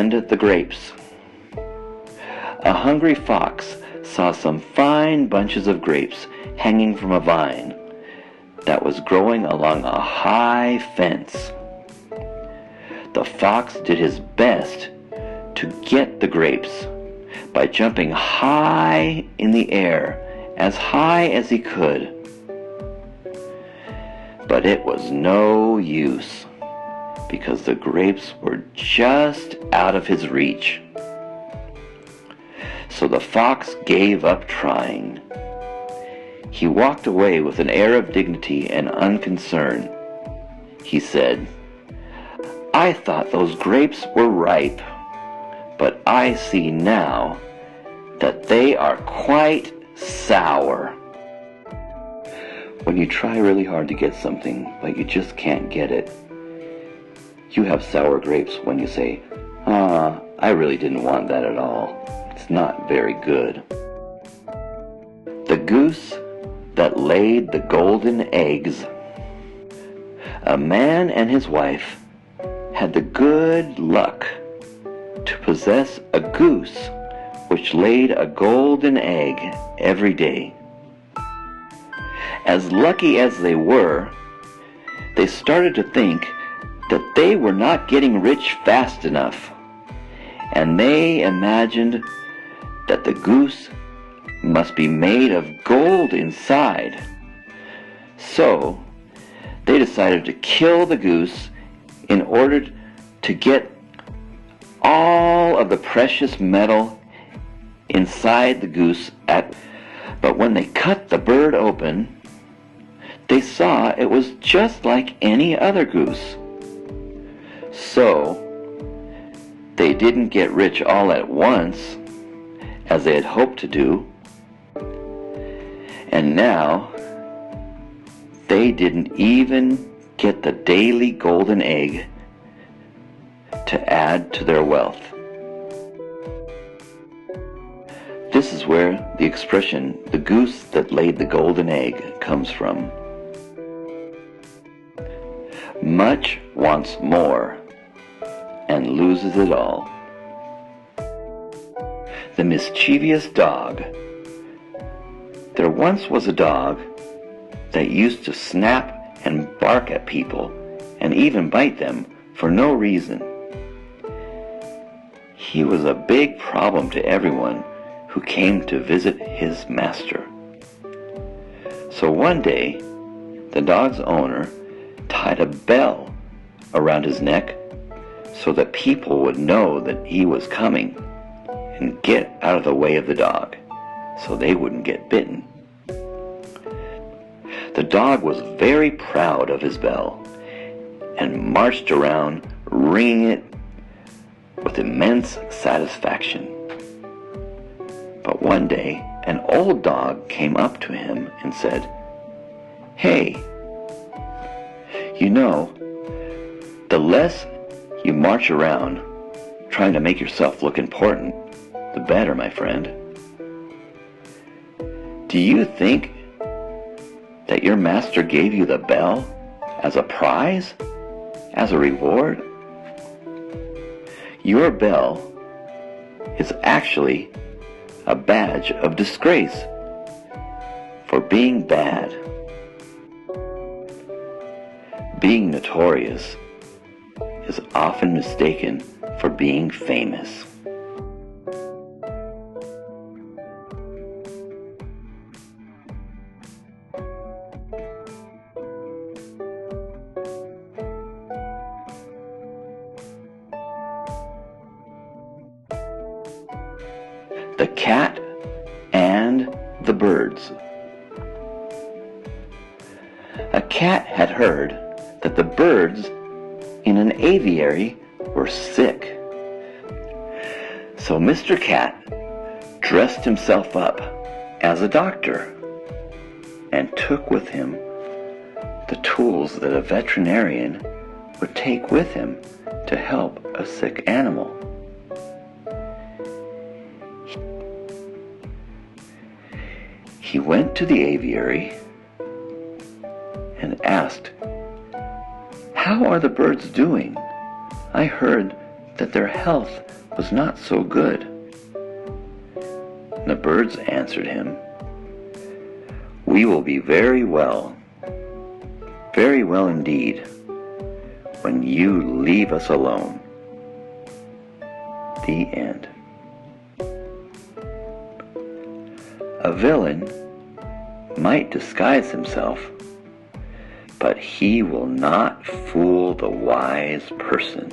and the grapes. A hungry fox saw some fine bunches of grapes hanging from a vine that was growing along a high fence. The fox did his best to get the grapes by jumping high in the air, as high as he could. But it was no use, because the grapes were just out of his reach. So the fox gave up trying. He walked away with an air of dignity and unconcern. He said, "I thought those grapes were ripe, but I see now that they are quite sour." When you try really hard to get something, but you just can't get it, you have sour grapes when you say, I really didn't want that at all. It's not very good. The goose that laid the golden eggs. A man and his wife had the good luck to possess a goose which laid a golden egg every day. As lucky as they were, they started to think that they were not getting rich fast enough, and they imagined that the goose must be made of gold inside. So they decided to kill the goose in order to get all of the precious metal inside the goose. But when they cut the bird open, they saw it was just like any other goose. So they didn't get rich all at once, as they had hoped to do. And now they didn't even get the daily golden egg to add to their wealth. This is where the expression, "the goose that laid the golden egg," comes from. Much wants more and loses it all. The mischievous dog. There once was a dog that used to snap and bark at people and even bite them for no reason. He was a big problem to everyone who came to visit his master. So one day, the dog's owner tied a bell around his neck so that people would know that he was coming and get out of the way of the dog so they wouldn't get bitten. The dog was very proud of his bell and marched around ringing it with immense satisfaction. But one day, an old dog came up to him and said, "Hey, you know, the less you march around trying to make yourself look important, the better, my friend. Do you think that your master gave you the bell as a prize, as a reward? Your bell is actually a badge of disgrace for being bad. Being notorious is often mistaken for being famous." The cat and the birds. A cat had heard that the birds in an aviary were sick. So Mr. Cat dressed himself up as a doctor and took with him the tools that a veterinarian would take with him to help a sick animal. He went to the aviary and asked, "How are the birds doing? I heard that their health was not so good. The birds answered him, "We will be very well indeed, when you leave us alone." The end. A villain might disguise himself, but he will not fool the wise person.